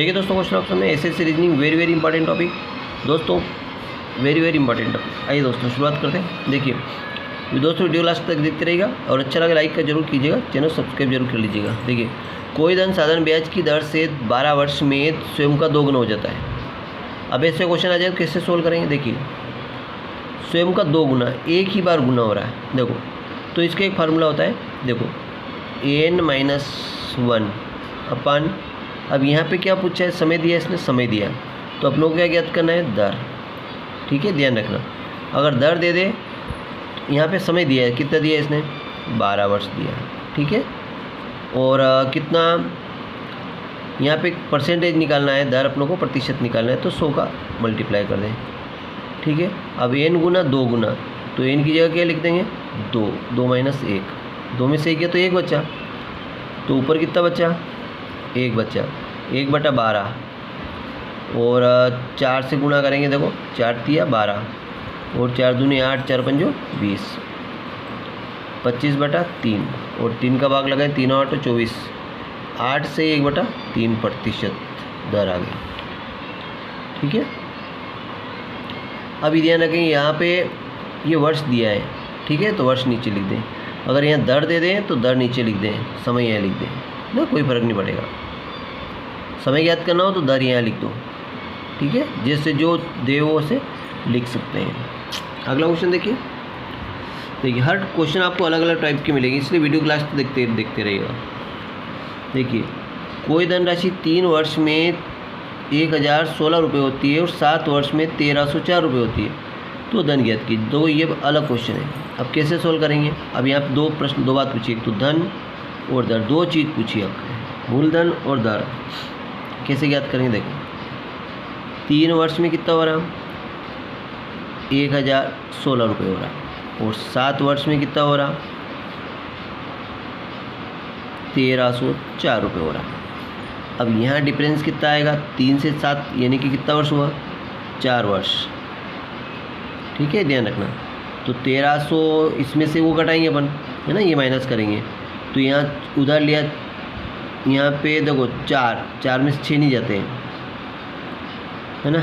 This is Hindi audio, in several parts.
देखिए दोस्तों, क्वेश्चन ऑप्शन में SSC reasoning very important topic दोस्तों, वेरी इंपॉर्टेंट टॉपिक। आइए दोस्तों शुरुआत करते हैं। देखिए दोस्तों, वीडियो लास्ट तक देखते रहिएगा और अच्छा लगे लाइक का जरूर कीजिएगा, चैनल सब्सक्राइब जरूर कर लीजिएगा। देखिए, कोई धन साधारण ब्याज की दर से 12 वर्ष में स्वयं का 2 गुना हो जाता है। अब ऐसे क्वेश्चन आ जाए कैसे सोल्व करेंगे। देखिए, स्वयं का 2 गुना एक ही बार गुना हो रहा है। देखो, तो इसका एक फार्मूला होता है, देखो n-1 अपन। अब यहाँ पे क्या पूछा है, समय दिया है इसने, समय दिया, तो अपनों को क्या ज्ञात करना है, दर। ठीक है, ध्यान रखना, अगर दर दे दे, यहाँ पे समय दिया है, कितना दिया है इसने, 12 वर्ष दिया है। ठीक है, और कितना यहाँ पे परसेंटेज निकालना है, दर अपनों को प्रतिशत निकालना है, तो 100 का मल्टीप्लाई कर दें। ठीक है, अब n गुना 2 गुना, तो n की जगह क्या लिख देंगे, 2 माइनस 1, 2 में से 1 गया तो 1 बचा, तो ऊपर कितना बचा, 1 बचा, 1/12, और 4 से गुणा करेंगे। देखो 4 तिया 12, और 4 दूनी 8, 4 पंजो 20, 25/3, और 3 का भाग लगाए, 3 और 8 24, 8 से 1/3% दर आ गई। ठीक है, अभी ध्यान रखें, यहाँ पे ये वर्ष दिया है, ठीक है, तो वर्ष नीचे लिख दें। अगर यहाँ दर दे दें तो दर नीचे लिख दें, समय यहाँ लिख दें ना, कोई फ़र्क नहीं पड़ेगा। समय याद करना हो तो दर यहाँ लिख दो। ठीक है, जैसे जो दे वो से लिख सकते हैं। अगला क्वेश्चन देखिए। हर क्वेश्चन आपको अलग अलग टाइप के मिलेंगे, इसलिए वीडियो क्लास देखते रहिएगा। देखिए, कोई धनराशि 3 वर्ष में 1016 रुपये होती है और 7 वर्ष में 1304 रुपये होती है, तो धन ज्ञात कीजिए। दो ये अलग क्वेश्चन है, अब कैसे सोल्व करेंगे। अब यहाँ पे 2 प्रश्न, 2 बात पूछिए, तो धन और दर, 2 चीज़ पूछिए आपको, मूलधन और दर कैसे ज्ञात करेंगे। देखो, 3 वर्ष में कितना हो रहा, 1016 रुपये हो रहा, और 7 वर्ष में कितना हो रहा, 1304 रुपये हो रहा। अब यहाँ डिफरेंस कितना आएगा, 3 से 7 यानी कि कितना वर्ष हुआ, 4 वर्ष। ठीक है, ध्यान रखना, तो 1300 इसमें से वो घटाएंगे अपन, है ना, ये माइनस करेंगे, तो यहाँ उधार लिया, यहाँ पे देखो 4 में से 6 नहीं जाते हैं, है ना,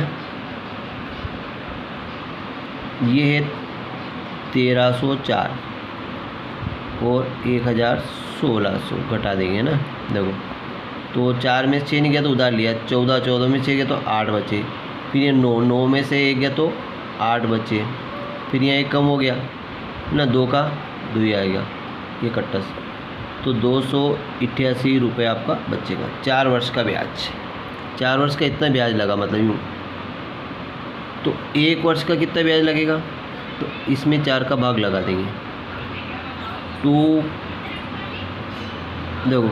ये है 1304 और 1016 घटा देंगे ना। देखो, तो 4 में से 6 नहीं गया तो उधार लिया, 14 में से गया तो 8 बचे, फिर ये 9 में से 1 गया तो 8 बचे, फिर यहाँ 1 कम हो गया ना, 2 का 2 ही आएगा, ये कट्टा से, तो 288 रुपये आपका बचेगा। 4 वर्ष का ब्याज, 4 वर्ष का इतना ब्याज लगा, मतलब यूँ, तो 1 वर्ष का कितना ब्याज लगेगा, तो इसमें 4 का भाग लगा देंगे, 2 देखो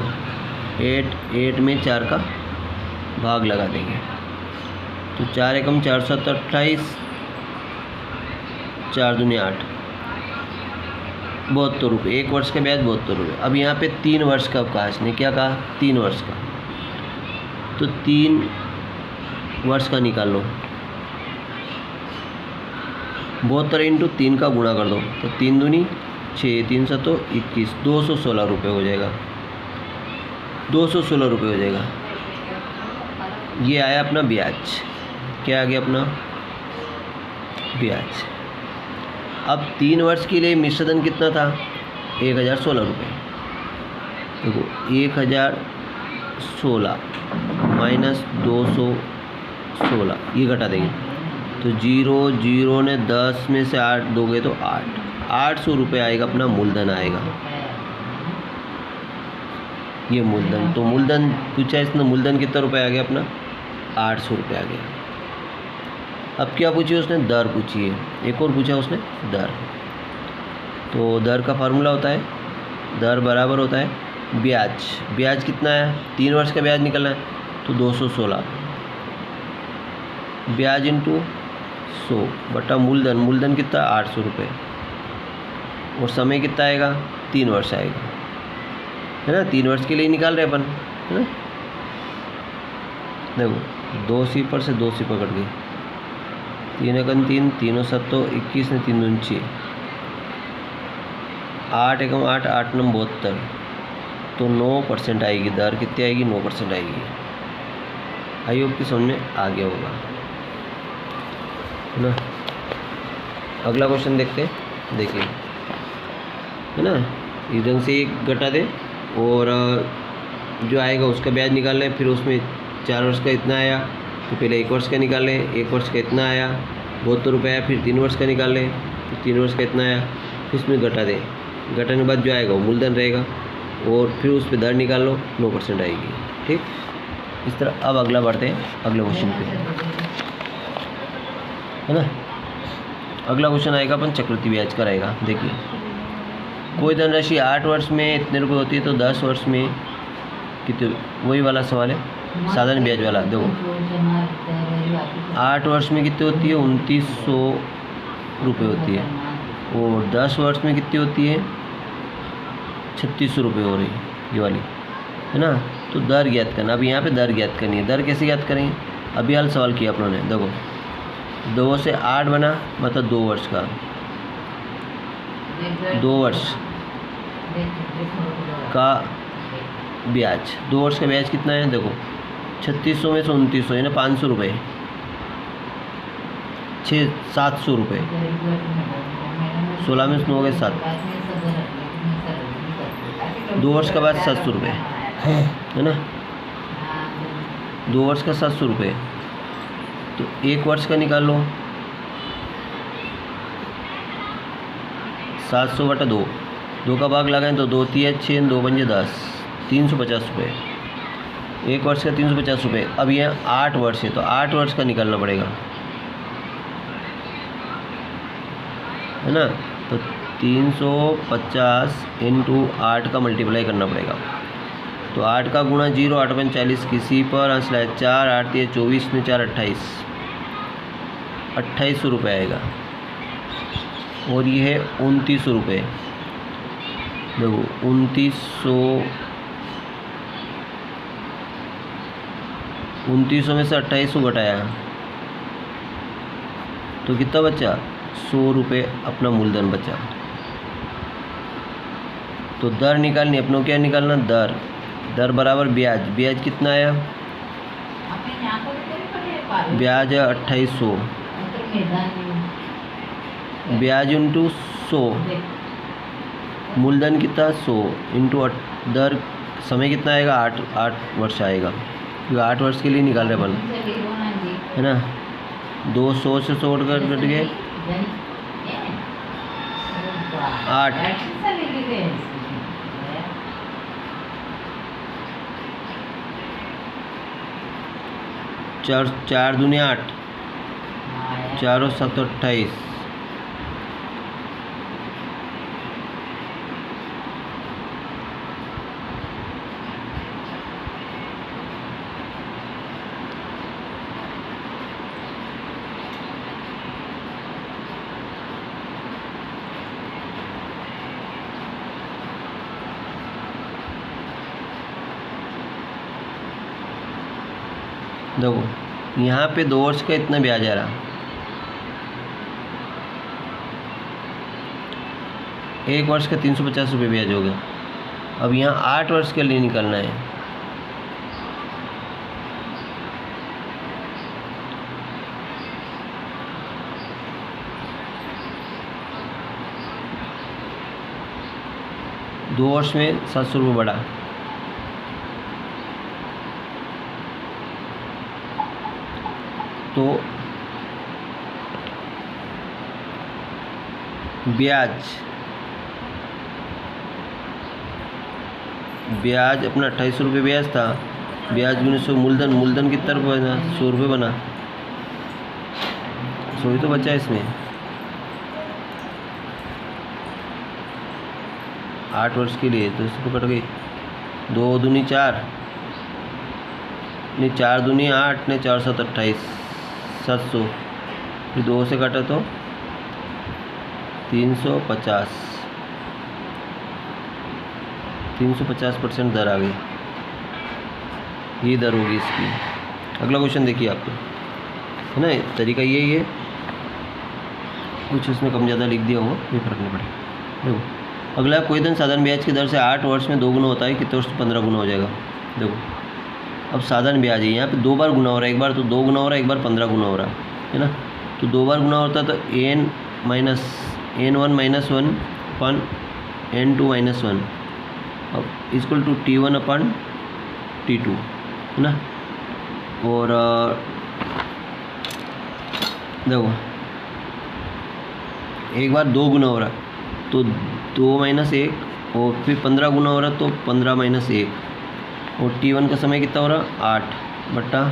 8 में 4 का भाग लगा देंगे, तो 4 एकम 4 7 28, 4 दूनी 8, 72 रुपये, 1 वर्ष का ब्याज 72 रुपये। अब यहाँ पे 3 वर्ष का कहा इसने, क्या कहा, 3 वर्ष का, तो 3 वर्ष का निकाल लो, 72 इंटू 3 का गुणा कर दो, तो 3 दूनी 6, 3 7 21, 216 रुपये हो जाएगा, 216 रुपये हो जाएगा। ये आया अपना ब्याज, क्या आ गया अपना ब्याज। अब 3 वर्ष के लिए मिश्रधन कितना था, 1016 रुपये। देखो 1016 माइनस 216, ये घटा देंगे, तो 0 ने 10 में से 8 दोगे तो 800 रुपये आएगा, अपना मूलधन आएगा, ये मूलधन। तो मूलधन पूछा इसने, मूलधन कितना रुपये आ गया अपना, 800 रुपये आ गया। अब क्या पूछी उसने, दर पूछी है, एक और पूछा उसने दर। तो दर का फार्मूला होता है, दर बराबर होता है ब्याज। ब्याज कितना है, 3 वर्ष का ब्याज निकलना है, तो 216 ब्याज इंटू 100 बटा मूलधन, मूलधन कितना 800 रुपये, और समय कितना आएगा, 3 वर्ष आएगा, है ना, 3 वर्ष के लिए निकाल रहे अपन, है ना। देखो 2 सिफर से 2 सिफर कट गई, 3 एकम 3, 3 7 21 ने 3 दूनी 6, 8 एकम 8, 8 9 72, तो 9% आएगी, दर कितनी आएगी, 9% आएगी। आई होप कि समझ में आ गया होगा, है ना। अगला क्वेश्चन देखते हैं, देखिए, है ना। इधर से एक घटा दे और जो आएगा उसका ब्याज निकाल लें, फिर उसमें 4 वर्ष का इतना आया तो पहले 1 वर्ष का निकाल लें, 1 वर्ष का इतना आया 72 रुपये आया, फिर 3 वर्ष का निकाल लें, फिर 3 वर्ष का इतना आया, फिर इसमें घटा दें, घटाने के बाद जो आएगा वो मूलधन रहेगा और फिर उस पर दर निकाल लो, 9% आएगी, ठीक। इस तरह अब अगला बढ़ते हैं अगले क्वेश्चन पे, है ना। अगला क्वेश्चन आएगा अपन चक्रवृद्धि ब्याज का रहेगा। देखिए, कोई धनराशि 8 वर्ष में इतने रुपये होती है तो 10 वर्ष में कितने, वही वाला सवाल है, साधारण ब्याज वाला। देखो 8 वर्ष में कितनी होती है, 2900 रुपये होती है, और 10 वर्ष में कितनी होती है, 3600 रुपये हो रही है, ये वाली, है ना। तो दर ज्ञात करना, अब यहाँ पे दर ज्ञात करनी है। दर कैसे ज्ञात करेंगे, अभी हाल सवाल किया अपनों ने। देखो 2 से 8 बना, मतलब 2 वर्ष का, 2 वर्ष का ब्याज, 2 वर्ष का ब्याज कितना है, देखो 3600 में से 2900 है ना, 500 रुपये, 700 रुपये, 16 में से 9 गए 7, 2 वर्ष का बाद 700 रुपये, है ना। 2 वर्ष का 700 रुपये, तो 1 वर्ष का निकाल लो, 700 बटा 2, 2 का भाग लगाएं तो 2 3 6, 2 पंजे 10, 350 रुपये, 1 वर्ष का 350 रुपये। अब यहाँ 8 वर्ष है तो 8 वर्ष का निकालना पड़ेगा, है ना। तो 350 इंटू 8 का मल्टीप्लाई करना पड़ेगा, तो 8 का गुणा 0, 8 5 40, किसी पर अंश लाए 4, 8 3 24 में 4 28, 2800 रुपये आएगा, और ये है 2900 रुपये। देखो 2900 में से 2800 घटाया तो कितना बचा, 100 रुपये अपना मूलधन बचा। तो दर निकालनी, अपनों क्या निकालना, दर बराबर ब्याज, ब्याज कितना आया, ब्याज है 2800, ब्याज इंटू 100, मूलधन कितना 100 इंटू दर, समय कितना आएगा, 8 वर्ष आएगा, क्योंकि 8 वर्ष के लिए निकाल रहे अपन, है ना। 200 से 100 कट गए 8, 4 दूनी 8, 4 और 7 28, देखो यहाँ पे 2 वर्ष का इतना ब्याज आ रहा, 1 वर्ष का 350 रुपये ब्याज हो गया। अब यहाँ 8 वर्ष के लिए निकलना है, दो वर्ष में 700 रुपये बढ़ा, तो ब्याज अपना 2800 रुपये ब्याज था, ब्याज गुने 100, मूलधन कितना रुपये बना, 100 रुपये बना, 100 ही तो बचा इसमें। 8 वर्ष के लिए तो इसको कट गई, 2 दूनी 4, नहीं 4 दूनी 8, नहीं 4 7 28, 700, फिर 2 से काटा तो 350, 350% दर आ गई, ये दर होगी इसकी। अगला क्वेश्चन देखिए आपको, है ना, तरीका यही है, कुछ उसमें कम ज़्यादा लिख दिया होगा, कोई फर्क नहीं पड़ेगा। देखो अगला, कोई धन साधारण ब्याज की दर से 8 वर्ष में 2 गुना होता है, कितने वर्ष 15 गुना हो जाएगा। देखो अब साधारण ब्याज है, यहाँ पे 2 बार गुना हो रहा है, एक बार तो 2 गुना हो रहा है, एक बार 15 गुना हो रहा है ना। तो 2 बार गुना होता है तो n माइनस n1 माइनस 1 अपन n2 माइनस 1 अब equal to t1 upon t2 है ना। और देखो एक बार 2 गुना हो रहा है तो 2 माइनस 1 और फिर 15 गुना हो रहा है तो 15 माइनस 1 और t1 का समय कितना हो रहा है 8 बट्टा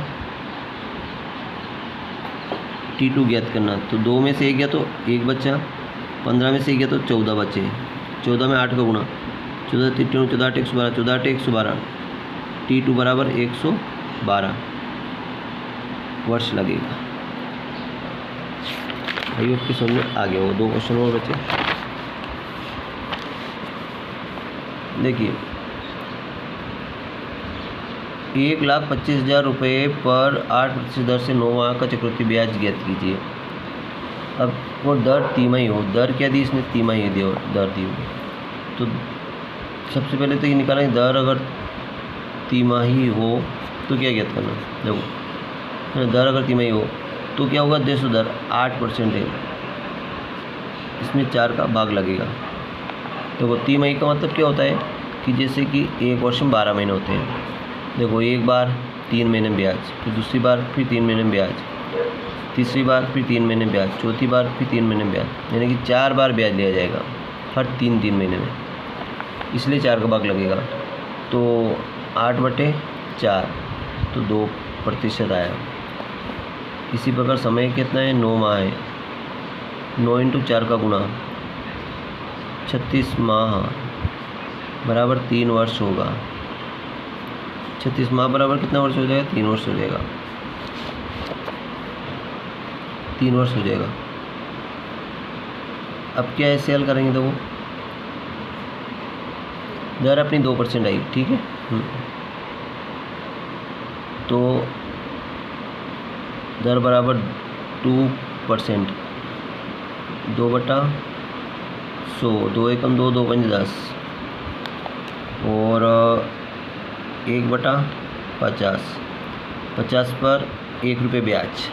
t2 ज्ञात करना। तो 2 में से 1 गया तो 1 बचा, 15 में से 1 गया तो 14 बचे, 14 में 8 का गुना, 14 3 14 8 112, 14 8 112, t2 बराबर 112 वर्ष लगेगा। भाई आपके समझ में आ गया वो। 2 क्वेश्चन और बचे। देखिए 1,25,000 रुपये पर 8% दर से 9 माह का चक्रवृद्धि ब्याज ज्ञात कीजिए। अब वो दर तिमाही हो, दर क्या दी इसने, तिमाही दी और दर दी हुई। तो सबसे पहले तो ये निकालना है दर अगर तिमाही हो तो क्या ज्ञात करना। देखो दर अगर तिमाही हो तो क्या होगा, देशो दर 8% है, इसमें 4 का भाग लगेगा। देखो तिमाही का मतलब क्या होता है कि जैसे कि एक वर्ष में 12 महीने होते हैं। देखो एक बार 3 महीने में ब्याज, फिर दूसरी बार फिर 3 महीने में ब्याज, तीसरी बार फिर 3 महीने में ब्याज, चौथी बार फिर 3 महीने में ब्याज, यानी कि 4 बार ब्याज लिया जाएगा हर 3 महीने में, इसलिए 4 का भाग लगेगा। तो 8/4 तो 2% आया। इसी प्रकार समय कितना है, 9 माह है, 9 × 4 का गुणा 36 माह बराबर 3 वर्ष होगा। 36 माह बराबर कितना वर्ष हो जाएगा, 3 वर्ष हो जाएगा, 3 वर्ष हो जाएगा। अब क्या ऐसे हल करेंगे, तो वो दर अपनी 2% आई, ठीक है। तो दर बराबर 2%, 2/100, 2 एकम 2, 2 पंज 10 और 1/50, 50 पर 1 रुपये ब्याज,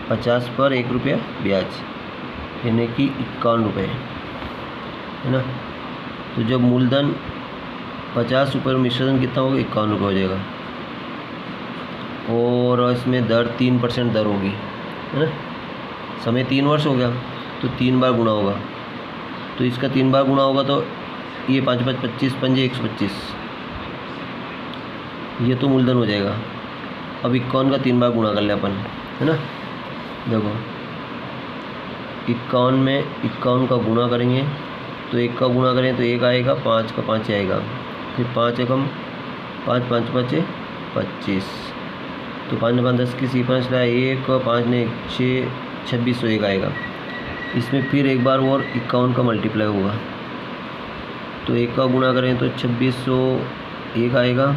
50 पर 1 रुपया ब्याज यानी कि 51 रुपये है ना। तो जब मूलधन 50 रुपये मिश्रण कितना होगा, 51 रुपये हो जाएगा। और इसमें दर 3% दर होगी है ना। समय 3 वर्ष हो गया तो 3 बार गुणा होगा, तो इसका 3 बार गुणा होगा तो ये 5 5 25 पंजे 125, ये तो मूलधन हो जाएगा। अब 51 का 3 बार गुणा कर ले अपन है ना। देखो 51 में 51 का गुणा करेंगे तो 1 का गुणा करें तो 1 आएगा, 5 का 5 आएगा, फिर 5 एकम 5 5 5 25, तो 5 5 10 की सी 5 लाया 1, 5 ने 6, 2601 आएगा। इसमें फिर एक बार और 51 का मल्टीप्लाई होगा, तो 1 का गुणा करें तो 2601 आएगा,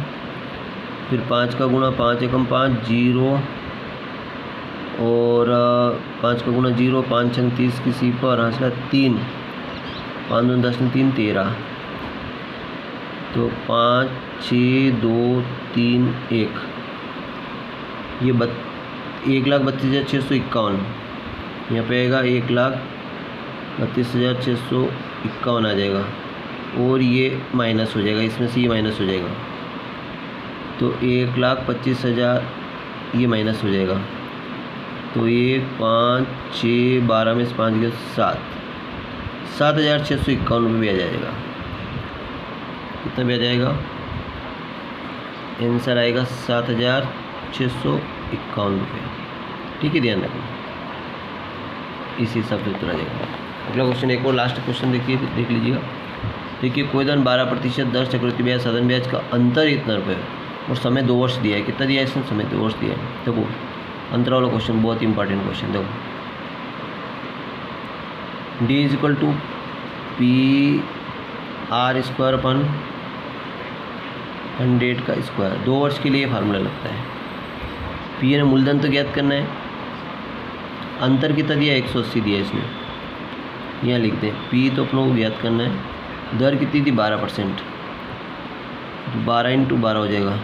फिर 5 का गुणा 5 एकम 5 0 और 5 का गुणा 0, 5 6 30 की सी पर हासिला 3, 5 2 10 3 13, तो 5 6 2 3 1, ये 1,32,651 यहाँ पे आएगा, 1,32,651 आ जाएगा। और ये माइनस हो जाएगा, इसमें से ये माइनस हो जाएगा, तो 1,25,000 ये माइनस हो जाएगा। तो ये 5 6 12 में से 5 गया 7,651 रुपये ब्याज आ जाएगा। कितना ब्याज आएगा, आंसर आएगा 7,651 रुपये। ठीक है, ध्यान रखना, इसी हिसाब से उत्तर आ जाएगा। अगला क्वेश्चन एक और लास्ट क्वेश्चन देखिए, देख लीजिएगा। देखिए कोई धन 12% दर चक्रवृद्धि ब्याज साधारण ब्याज का अंतर इतना रुपये और समय 2 वर्ष दिया है। कितना दिया है इसने, समय 2 वर्ष दिया है। देखो अंतर वाला क्वेश्चन बहुत इंपॉर्टेंट क्वेश्चन। देखो D = PR²/100 का स्क्वायर। 2 वर्ष के लिए फार्मूला लगता है। P ने मूलधन तो ज्ञात करना है, अंतर कितना दिया, 180 दिया इसने, यहाँ लिखते हैं। P तो अपनों को ज्ञात करना है, दर कितनी थी 12%, तो 12 इंटू 12 हो जाएगा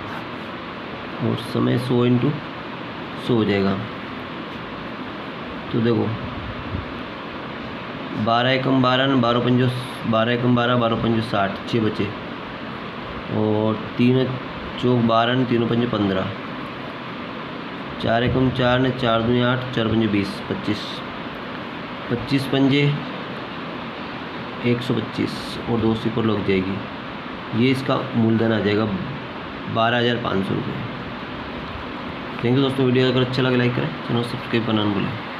और समय 100 इंटू 100 हो जाएगा। तो देखो 12 एकम 12 12 पंजो 12 एकम 12 12 पंजो 60 6 बचे और 3 चौक 12 3 पंजे 15 4 एकम 4 ने 4 दूनी 8 4 पंजे 20 25 25 पंजे 125 और 2 सिफर लग जाएगी। ये इसका मूलधन आ जाएगा 12,500 रुपये। थैंक यू दोस्तों। वीडियो अगर अच्छा लगे लाइक करें, चैनल सब्सक्राइब करना न भूलें।